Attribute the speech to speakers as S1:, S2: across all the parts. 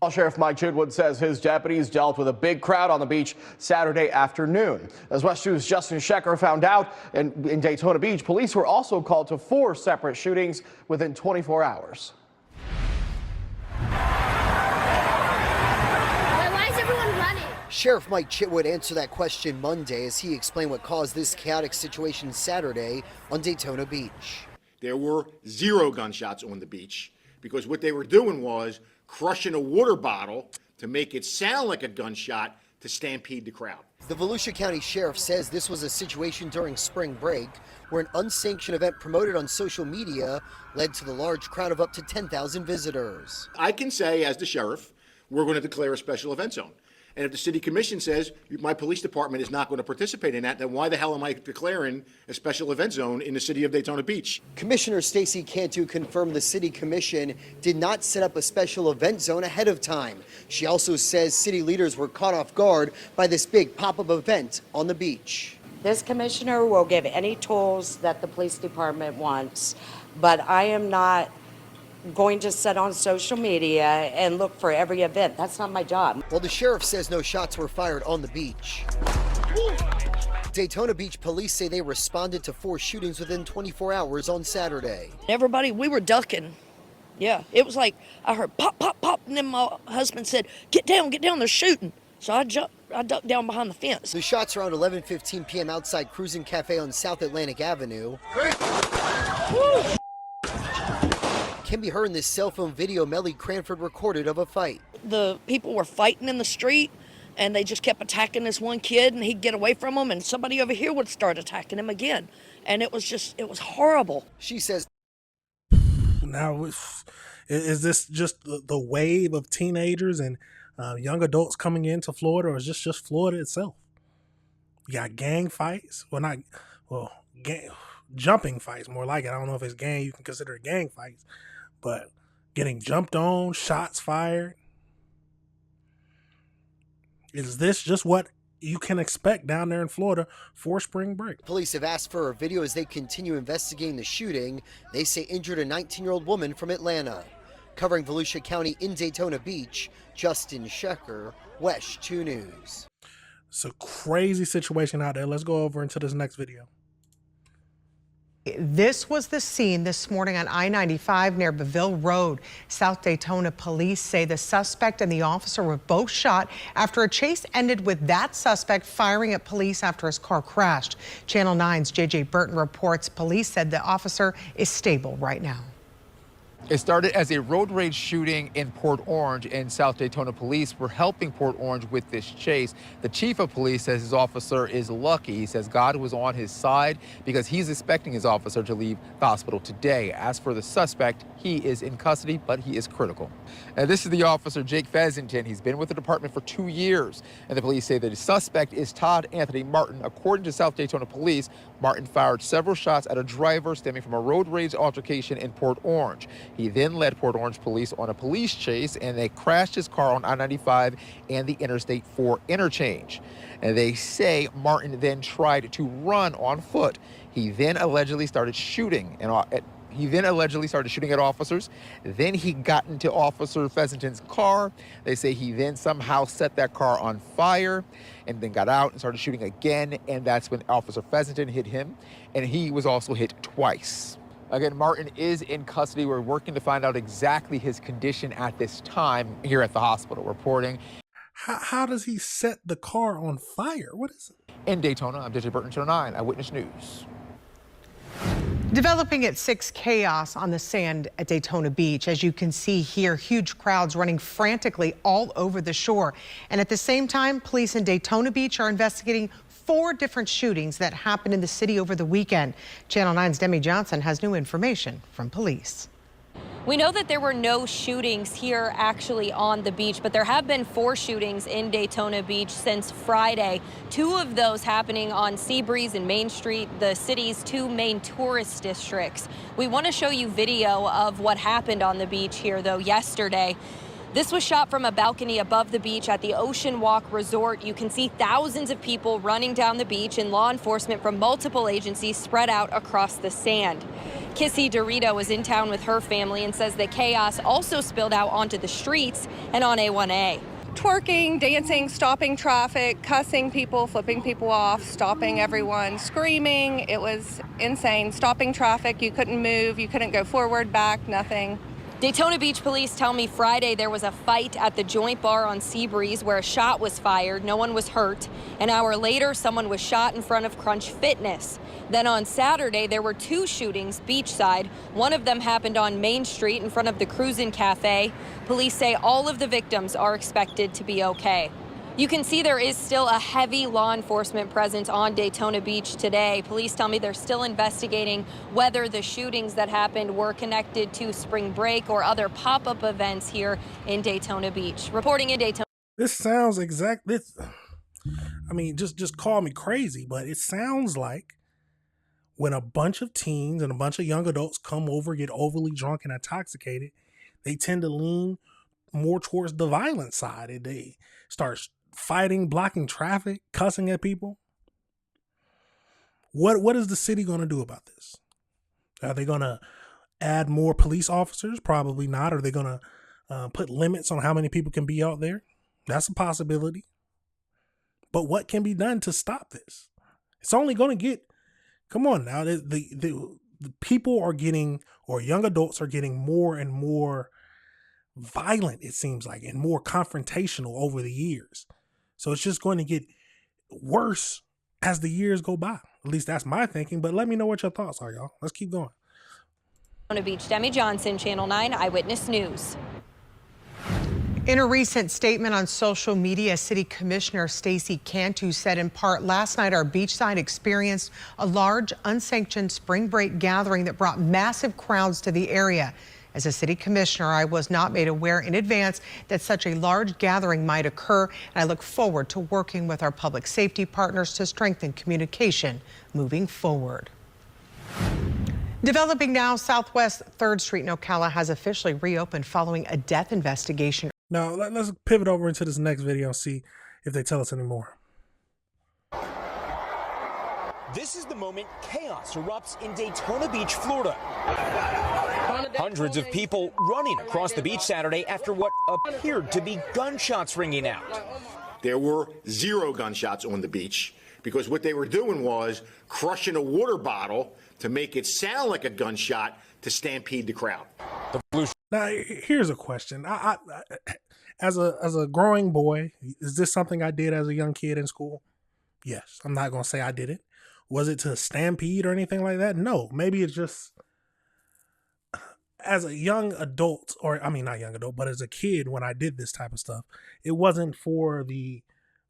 S1: Sheriff Mike Chidwood says his deputies dealt with a big crowd on the beach Saturday afternoon. As West 2's Justin Shecker found out, in Daytona Beach, police were also called to 4 separate shootings within 24 hours.
S2: Why is everyone running?
S3: Sheriff Mike Chidwood answered that question Monday as he explained what caused this chaotic situation Saturday on Daytona Beach.
S4: There were 0 gunshots on the beach because what they were doing was crushing a water bottle to make it sound like a gunshot to stampede the crowd.
S3: The Volusia County Sheriff says this was a situation during spring break where an unsanctioned event promoted on social media led to the large crowd of up to 10,000 visitors.
S4: I can say, as the sheriff, we're going to declare a special event zone. And if the city commission says my police department is not going to participate in that, then why the hell am I declaring a special event zone in the city of Daytona Beach?
S3: Commissioner Stacy Cantu confirmed the city commission did not set up a special event zone ahead of time. She also says city leaders were caught off guard by this big pop-up event on the beach.
S5: This commissioner will give any tools that the police department wants, but I am not going to sit on social media and look for every event. That's not my job.
S3: Well, the sheriff says no shots were fired on the beach. Daytona Beach police say they responded to 4 shootings within 24 hours on Saturday.
S6: Everybody, we were ducking. Yeah, it was like I heard pop, pop, pop, and then my husband said, get down, they're shooting. So I ducked down behind the fence.
S3: The shots around 11:15 p.m. outside Cruising Cafe on South Atlantic Avenue. Can be heard in this cell phone video Melly Cranford recorded of a fight.
S6: The people were fighting in the street, and they just kept attacking this one kid, and he'd get away from them, and somebody over here would start attacking him again. And it was horrible.
S3: She says,
S7: now, is this just the wave of teenagers and young adults coming into Florida, or is this just Florida itself? You got gang fights. Jumping fights, more like it. I don't know if it's gang, you can consider it gang fights, but getting jumped on, shots fired. Is this just what you can expect down there in Florida for spring break?
S3: Police have asked for a video as they continue investigating the shooting. They say injured a 19-year-old woman from Atlanta. Covering Volusia County in Daytona Beach, Justin Shecker, West 2 News.
S7: It's a crazy situation out there. Let's go over into this next video.
S8: This was the scene this morning on I-95 near Beville Road. South Daytona police say the suspect and the officer were both shot after a chase ended with that suspect firing at police after his car crashed. Channel 9's JJ Burton reports police said the officer is stable right now.
S9: It started as a road rage shooting in Port Orange, and South Daytona police were helping Port Orange with this chase. The chief of police says his officer is lucky. He says God was on his side because he's expecting his officer to leave the hospital today. As for the suspect, he is in custody, but he is critical. And this is the officer, Jake Fezzington. He's been with the department for 2 years, and the police say that the suspect is Todd Anthony Martin. According to South Daytona police, Martin fired several shots at a driver stemming from a road rage altercation in Port Orange. He then led Port Orange police on a police chase, and they crashed his car on I-95 and the Interstate 4 interchange. And they say Martin then tried to run on foot. He then allegedly started shooting at officers. Then he got into Officer Fezzington's car. They say he then somehow set that car on fire and then got out and started shooting again. And that's when Officer Fezzington hit him, and he was also hit twice. Again, Martin is in custody. We're working to find out exactly his condition at this time here at the hospital. Reporting.
S7: How does he set the car on fire? What is it?
S9: In Daytona, I'm JJ Burton, Channel 9 Eyewitness News.
S8: Developing at 6 chaos on the sand at Daytona Beach. As you can see here, huge crowds running frantically all over the shore. And at the same time, police in Daytona Beach are investigating 4 different shootings that happened in the city over the weekend. Channel 9's Demi Johnson has new information from police.
S2: We know that there were no shootings here actually on the beach, but there have been 4 shootings in Daytona Beach since Friday. 2 of those happening on Seabreeze and Main Street, the city's 2 main tourist districts. We want to show you video of what happened on the beach here, though, yesterday. This was shot from a balcony above the beach at the Ocean Walk Resort. You can see thousands of people running down the beach and law enforcement from multiple agencies spread out across the sand. Kissy Dorito was in town with her family and says the chaos also spilled out onto the streets and on A1A.
S10: Twerking, dancing, stopping traffic, cussing people, flipping people off, stopping everyone, screaming. It was insane. Stopping traffic, you couldn't move, you couldn't go forward, back, nothing.
S2: Daytona Beach police tell me Friday there was a fight at the Joint Bar on Seabreeze where a shot was fired. No one was hurt. An hour later, someone was shot in front of Crunch Fitness. Then on Saturday, there were 2 shootings beachside. One of them happened on Main Street in front of the Cruisin' Cafe. Police say all of the victims are expected to be okay. You can see there is still a heavy law enforcement presence on Daytona Beach today. Police tell me they're still investigating whether the shootings that happened were connected to spring break or other pop-up events here in Daytona Beach. Reporting in Daytona.
S7: This sounds this. I mean, just call me crazy, but it sounds like when a bunch of teens and a bunch of young adults come over, get overly drunk and intoxicated, they tend to lean more towards the violent side. And they start fighting, blocking traffic, cussing at people. What is the city going to do about this? Are they going to add more police officers? Probably not. Are they going to put limits on how many people can be out there? That's a possibility. But what can be done to stop this? It's only going to get, come on now, the people are getting, or young adults are getting more and more violent, it seems like, and more confrontational over the years. So it's just going to get worse as the years go by. At least that's my thinking, but let me know what your thoughts are, y'all. Let's keep going.
S2: Daytona Beach, Demi Johnson, Channel 9 Eyewitness News.
S8: In a recent statement on social media, City Commissioner Stacey Cantu said in part, last night our beachside experienced a large unsanctioned spring break gathering that brought massive crowds to the area. As a city commissioner, I was not made aware in advance that such a large gathering might occur, and I look forward to working with our public safety partners to strengthen communication moving forward. Developing now, Southwest 3rd Street in Ocala has officially reopened following a death investigation.
S7: Now, let's pivot over into this next video and see if they tell us any more.
S11: This is the moment chaos erupts in Daytona Beach, Florida. Hundreds of people running across the beach Saturday after what appeared to be gunshots ringing out.
S4: There were 0 gunshots on the beach because what they were doing was crushing a water bottle to make it sound like a gunshot to stampede the crowd.
S7: Now, here's a question. I as a growing boy, is this something I did as a young kid in school? Yes. I'm not going to say I did it. Was it to stampede or anything like that? No. Maybe it's just as a young adult, or I mean, not young adult, but as a kid when I did this type of stuff, it wasn't for the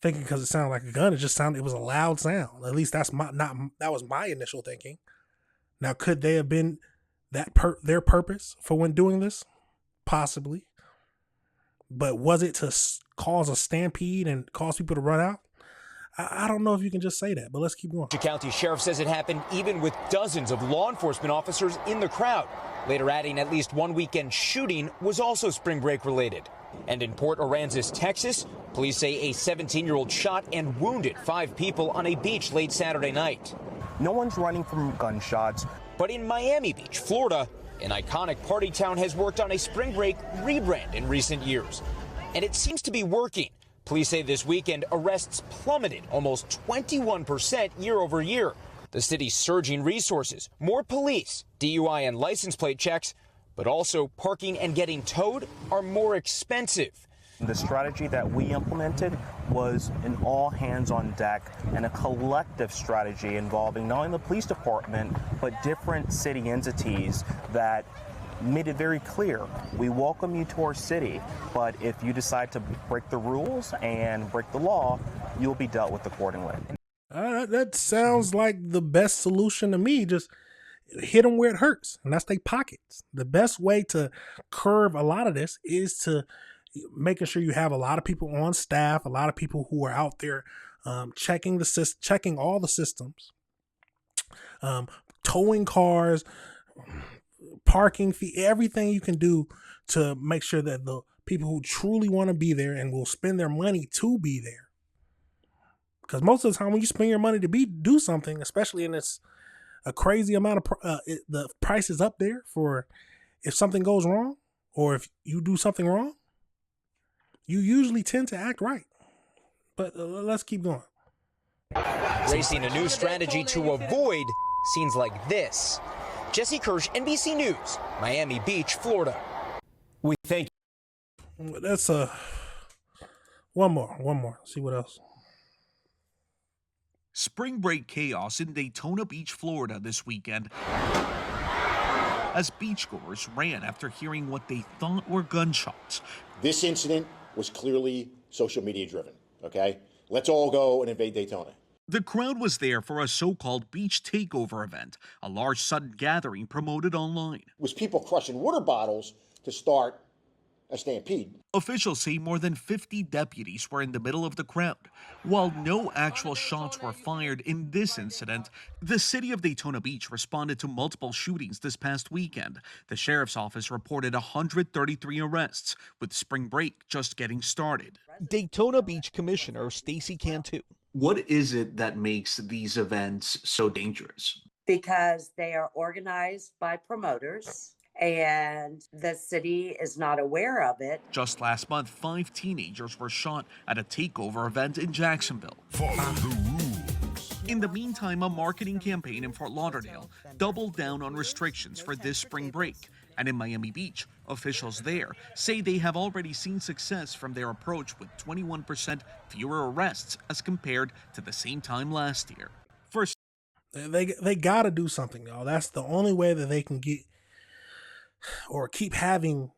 S7: thinking because it sounded like a gun. It just sounded, it was a loud sound. At least that was my initial thinking. Now, could they have been their purpose for when doing this? Possibly. But was it to cause a stampede and cause people to run out? I don't know if you can just say that, but let's keep going.
S11: The county sheriff says it happened even with dozens of law enforcement officers in the crowd. Later adding at least one weekend shooting was also spring break related. And in Port Aransas, Texas, police say a 17-year-old shot and wounded 5 people on a beach late Saturday night.
S12: No one's running from gunshots.
S11: But in Miami Beach, Florida, an iconic party town has worked on a spring break rebrand in recent years. And it seems to be working. Police say this weekend arrests plummeted almost 21% year over year. The city's surging resources, more police, DUI and license plate checks, but also parking and getting towed are more expensive.
S12: The strategy that we implemented was an all hands on deck and a collective strategy involving not only the police department, but different city entities that made it very clear, we welcome you to our city, but if you decide to break the rules and break the law, you'll be dealt with accordingly.
S7: That sounds like the best solution to me. Just hit them where it hurts, and that's their pockets. The best way to curb a lot of this is to making sure you have a lot of people on staff, a lot of people who are out there checking all the systems, towing cars, parking fee, everything you can do to make sure that the people who truly want to be there and will spend their money to be there. Because most of the time when you spend your money to do something, especially in this a crazy amount of the price is up there for if something goes wrong or if you do something wrong, you usually tend to act right. But let's keep going.
S11: Racing a new strategy to avoid scenes like this. Jesse Kirsch, NBC News, Miami Beach, Florida.
S13: We thank
S7: you. That's one more. See what else.
S14: Spring break chaos in Daytona Beach, Florida this weekend as beachgoers ran after hearing what they thought were gunshots.
S4: This incident was clearly social media driven, okay? Let's all go and invade Daytona.
S14: The crowd was there for a so-called beach takeover event, a large sudden gathering promoted online.
S4: It was people crushing water bottles to start a stampede.
S14: Officials say more than 50 deputies were in the middle of the crowd. While no actual shots were fired in this incident, the city of Daytona Beach responded to multiple shootings this past weekend. The sheriff's office reported 133 arrests, with spring break just getting started.
S15: Daytona Beach Commissioner Stacy Cantu.
S16: What is it that makes these events so dangerous?
S5: Because they are organized by promoters and the city is not aware of it.
S14: Just last month, 5 teenagers were shot at a takeover event in Jacksonville.
S17: Follow the rules.
S14: In the meantime, a marketing campaign in Fort Lauderdale doubled down on restrictions for this spring break. And in Miami Beach, officials there say they have already seen success from their approach with 21% fewer arrests as compared to the same time last year. First,
S7: they got to do something, y'all. That's the only way that they can get or keep having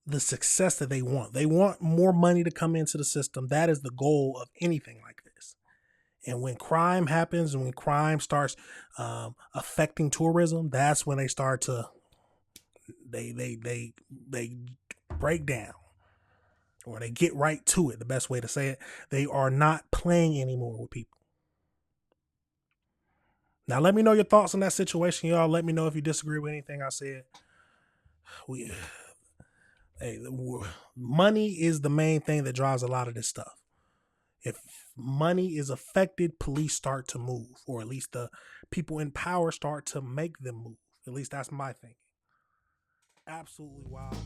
S7: the success that they want. They want more money to come into the system. That is the goal of anything like this. And when crime happens and when crime starts affecting tourism, that's when they start to they break down, or they get right to it. The best way to say it, they are not playing anymore with people. Now, let me know your thoughts on that situation, y'all. Let me know if you disagree with anything I said. Money is the main thing that drives a lot of this stuff. If money is affected, police start to move, or at least the people in power start to make them move. At least that's my thinking. Absolutely wild.